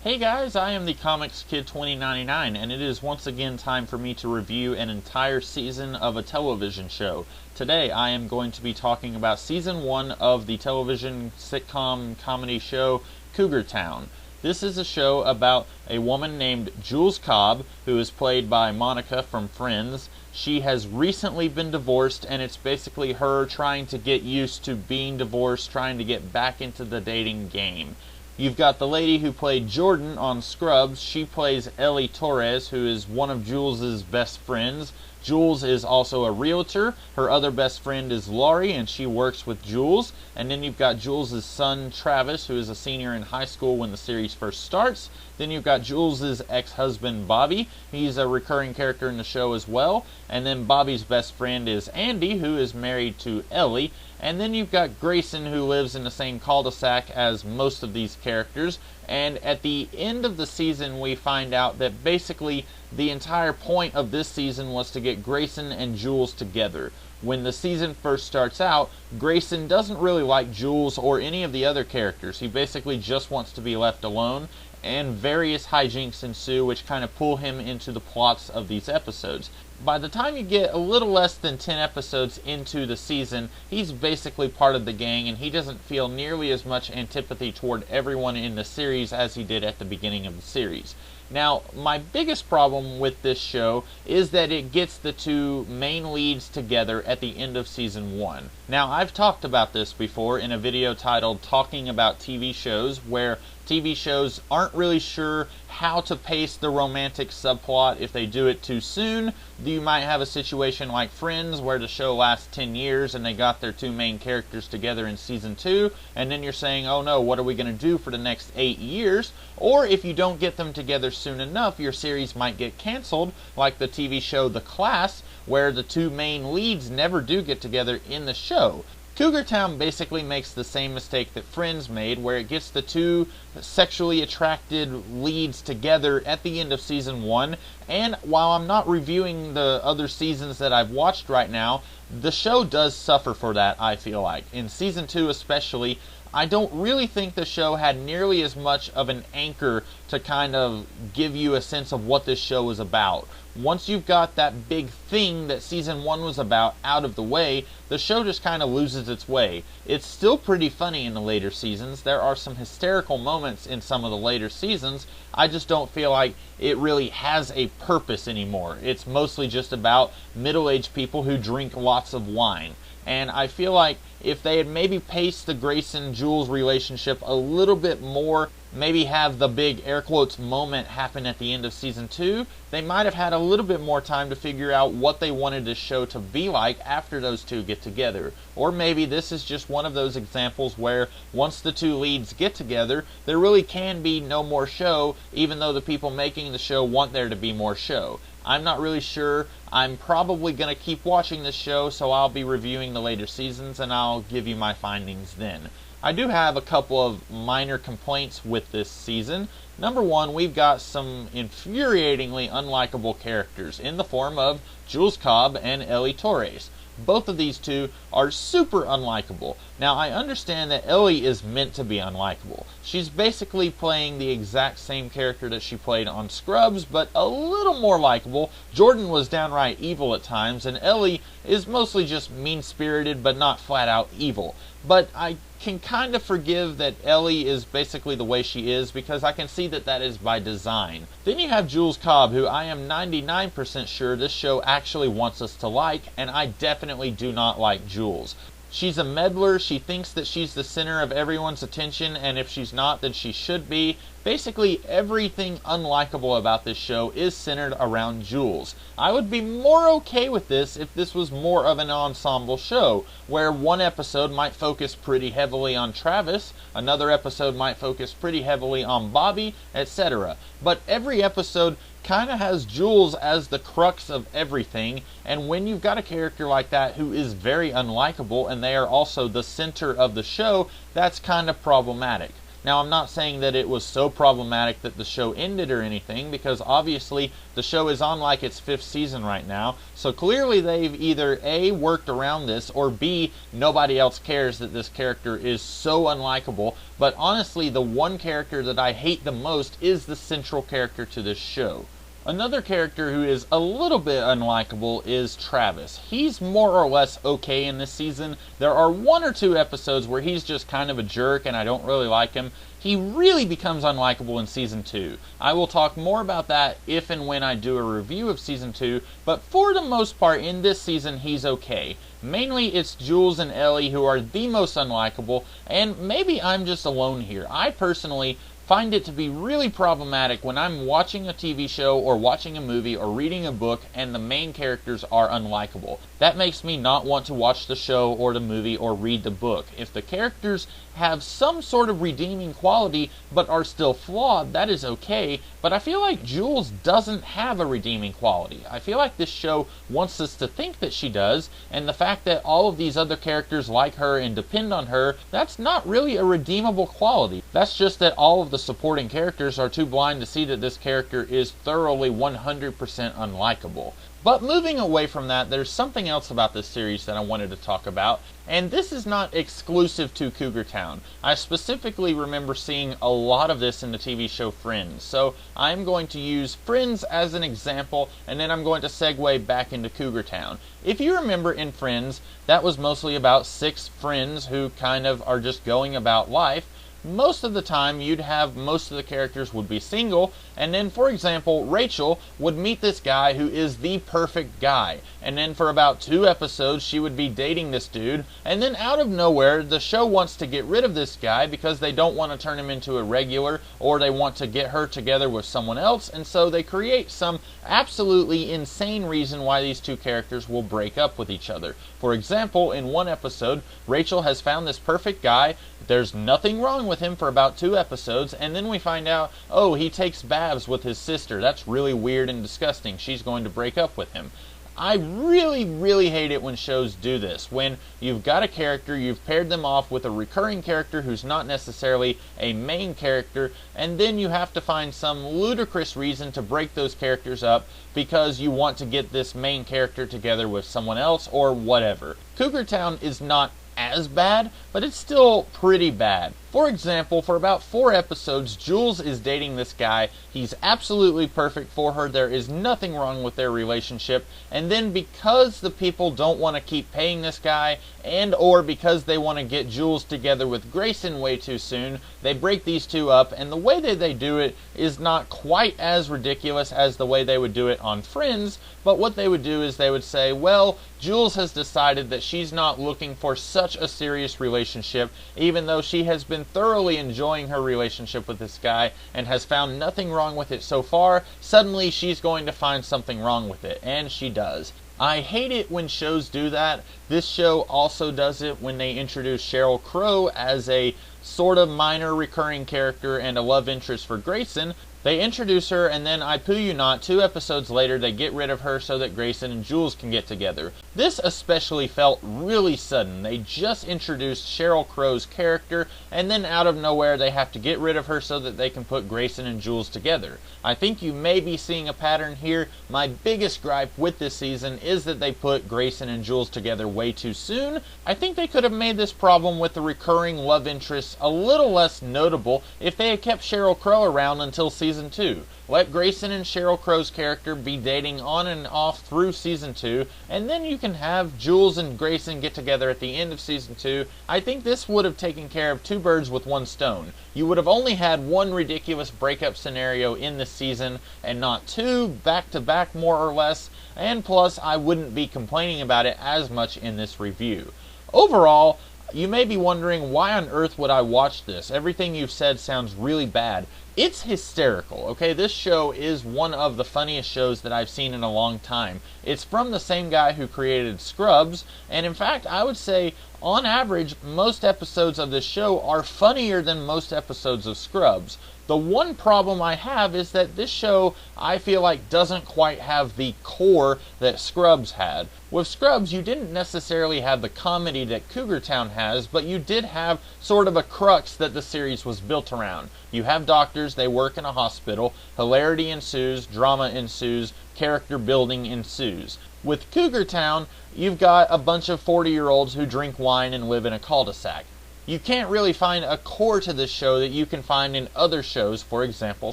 Hey guys, I am the Comics Kid 2099, and it is once again time for me to review an entire season of a television show. Today I am going to be talking about Season 1 of the television sitcom comedy show Cougar Town. This is a show about a woman named Jules Cobb, who is played by Monica from Friends. She has recently been divorced, and it's basically her trying to get used to being divorced, trying to get back into the dating game. You've got the lady who played Jordan on Scrubs. She plays Ellie Torres, who is one of Jules' best friends. Jules is also a realtor. Her other best friend is Laurie, and she works with Jules. And then you've got Jules' son, Travis, who is a senior in high school when the series first starts. Then you've got Jules' ex-husband, Bobby. He's a recurring character in the show as well. And then Bobby's best friend is Andy, who is married to Ellie. And then you've got Grayson, who lives in the same cul-de-sac as most of these characters. And at the end of the season, we find out that basically the entire point of this season was to get Grayson and Jules together. When the season first starts out, Grayson doesn't really like Jules or any of the other characters. He basically just wants to be left alone, and various hijinks ensue which kind of pull him into the plots of these episodes. By the time you get a little less than 10 episodes into the season, he's basically part of the gang, and he doesn't feel nearly as much antipathy toward everyone in the series as he did at the beginning of the series. Now, my biggest problem with this show is that it gets the two main leads together at the end of Season 1. Now, I've talked about this before in a video titled Talking About TV Shows, where TV shows aren't really sure how to pace the romantic subplot. If they do it too soon, you might have a situation like Friends, where the show lasts 10 years and they got their two main characters together in Season 2, and then you're saying, oh no, what are we going to do for the next 8 years? Or if you don't get them together soon enough, your series might get canceled, like the TV show The Class, where the two main leads never do get together in the show. Cougar Town basically makes the same mistake that Friends made, where it gets the two sexually attracted leads together at the end of Season 1, and while I'm not reviewing the other seasons that I've watched right now, the show does suffer for that, I feel like. In Season 2 especially, I don't really think the show had nearly as much of an anchor to kind of give you a sense of what this show is about. Once you've got that big thing that Season 1 was about out of the way, the show just kind of loses its way. It's still pretty funny in the later seasons. There are some hysterical moments in some of the later seasons. I just don't feel like it really has a purpose anymore. It's mostly just about middle-aged people who drink lots of wine. And I feel like if they had maybe paced the Grayson-Jules relationship a little bit more, maybe have the big air quotes moment happen at the end of Season 2, they might have had a little bit more time to figure out what they wanted the show to be like after those two get together. Or maybe this is just one of those examples where once the two leads get together, there really can be no more show, even though the people making the show want there to be more show. I'm not really sure. I'm probably going to keep watching this show, so I'll be reviewing the later seasons and I'll give you my findings then. I do have a couple of minor complaints with this season. Number one, we've got some infuriatingly unlikable characters in the form of Jules Cobb and Ellie Torres. Both of these two are super unlikable. Now, I understand that Ellie is meant to be unlikable. She's basically playing the exact same character that she played on Scrubs, but a little more likable. Jordan was downright evil at times, and Ellie is mostly just mean-spirited, but not flat-out evil. But I can kind of forgive that Ellie is basically the way she is, because I can see that that is by design. Then you have Jules Cobb, who I am 99% sure this show actually wants us to like, and I definitely do not like Jules. She's a meddler. She thinks that she's the center of everyone's attention, and if she's not, then she should be. Basically, everything unlikable about this show is centered around Jules. I would be more okay with this if this was more of an ensemble show, where one episode might focus pretty heavily on Travis, another episode might focus pretty heavily on Bobby, etc. But every episode kind of has Jules as the crux of everything, and when you've got a character like that who is very unlikable and they are also the center of the show, that's kind of problematic. Now, I'm not saying that it was so problematic that the show ended or anything, because obviously the show is on like its 5th season right now, so clearly they've either A, worked around this, or B, nobody else cares that this character is so unlikable. But honestly, the one character that I hate the most is the central character to this show. Another character who is a little bit unlikable is Travis. He's more or less okay in this season. There are 1 or 2 episodes where he's just kind of a jerk and I don't really like him. He really becomes unlikable in Season 2. I will talk more about that if and when I do a review of Season 2, but for the most part in this season he's okay. Mainly it's Jules and Ellie who are the most unlikable, and maybe I'm just alone here. I personally find it to be really problematic when I'm watching a TV show or watching a movie or reading a book and the main characters are unlikable. That makes me not want to watch the show or the movie or read the book. If the characters have some sort of redeeming quality but are still flawed, that is okay, but I feel like Jules doesn't have a redeeming quality. I feel like this show wants us to think that she does, and the fact that all of these other characters like her and depend on her, that's not really a redeemable quality. That's just that all of the supporting characters are too blind to see that this character is thoroughly 100% unlikable. But moving away from that, there's something else about this series that I wanted to talk about, and this is not exclusive to Cougar Town. I specifically remember seeing a lot of this in the TV show Friends, so I'm going to use Friends as an example, and then I'm going to segue back into Cougar Town. If you remember in Friends, that was mostly about 6 friends who kind of are just going about life. Most of the time you'd have most of the characters would be single, and then for example Rachel would meet this guy who is the perfect guy, and then for about 2 episodes she would be dating this dude, and then out of nowhere the show wants to get rid of this guy because they don't want to turn him into a regular, or they want to get her together with someone else, and so they create some absolutely insane reason why these 2 characters will break up with each other. For example, in one episode Rachel has found this perfect guy. There's nothing wrong with him for about 2 episodes, and then we find out, oh, he takes baths with his sister. That's really weird and disgusting. She's going to break up with him. I really hate it when shows do this. When you've got a character, you've paired them off with a recurring character who's not necessarily a main character, and then you have to find some ludicrous reason to break those characters up because you want to get this main character together with someone else or whatever. Cougar Town is not as bad, but it's still pretty bad. For example, for about 4 episodes, Jules is dating this guy. He's absolutely perfect for her. There is nothing wrong with their relationship. And then because the people don't want to keep paying this guy, and or because they want to get Jules together with Grayson way too soon, they break these 2 up, and the way that they do it is not quite as ridiculous as the way they would do it on Friends, but what they would do is they would say, well, Jules has decided that she's not looking for such a serious relationship, even though she has been thoroughly enjoying her relationship with this guy and has found nothing wrong with it so far. Suddenly she's going to find something wrong with it, and she does. I hate it when shows do that. This show also does it when they introduce Sheryl Crow as a sort of minor recurring character and a love interest for Grayson. They introduce her, and then I poo you not, 2 episodes later they get rid of her so that Grayson and Jules can get together. This especially felt really sudden. They just introduced Sheryl Crow's character, and then out of nowhere they have to get rid of her so that they can put Grayson and Jules together. I think you may be seeing a pattern here. My biggest gripe with this season is that they put Grayson and Jules together way too soon. I think they could have made this problem with the recurring love interests a little less notable if they had kept Sheryl Crow around until Season 2. Let Grayson and Sheryl Crow's character be dating on and off through Season 2, and then you can have Jules and Grayson get together at the end of Season 2. I think this would have taken care of 2 birds with 1 stone. You would have only had 1 ridiculous breakup scenario in this season, and not 2 back-to-back more or less, and plus I wouldn't be complaining about it as much in this review. Overall, you may be wondering, why on earth would I watch this? Everything you've said sounds really bad. It's hysterical, okay? This show is one of the funniest shows that I've seen in a long time. It's from the same guy who created Scrubs, and in fact, I would say On average, most episodes of this show are funnier than most episodes of Scrubs. The one problem I have is that this show, I feel like, doesn't quite have the core that Scrubs had. With Scrubs, you didn't necessarily have the comedy that Cougar Town has, but you did have sort of a crux that the series was built around. You have doctors, they work in a hospital, hilarity ensues, drama ensues, character building ensues. With Cougar Town, you've got a bunch of 40-year-olds who drink wine and live in a cul-de-sac. You can't really find a core to this show that you can find in other shows, for example,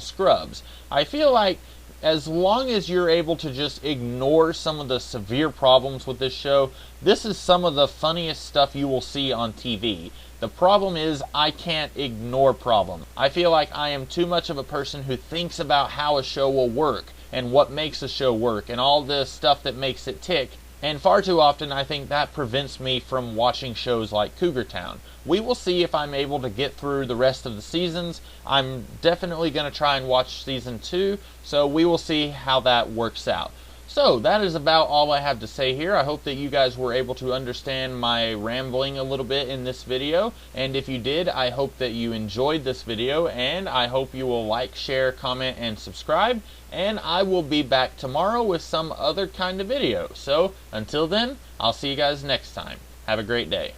Scrubs. I feel like as long as you're able to just ignore some of the severe problems with this show, this is some of the funniest stuff you will see on TV. The problem is I can't ignore problems. I feel like I am too much of a person who thinks about how a show will work and what makes a show work and all the stuff that makes it tick. And far too often, I think that prevents me from watching shows like Cougar Town. We will see if I'm able to get through the rest of the seasons. I'm definitely going to try and watch season 2, so we will see how that works out. So, that is about all I have to say here. I hope that you guys were able to understand my rambling a little bit in this video. And if you did, I hope that you enjoyed this video, and I hope you will like, share, comment, and subscribe. And I will be back tomorrow with some other kind of video. So, until then, I'll see you guys next time. Have a great day.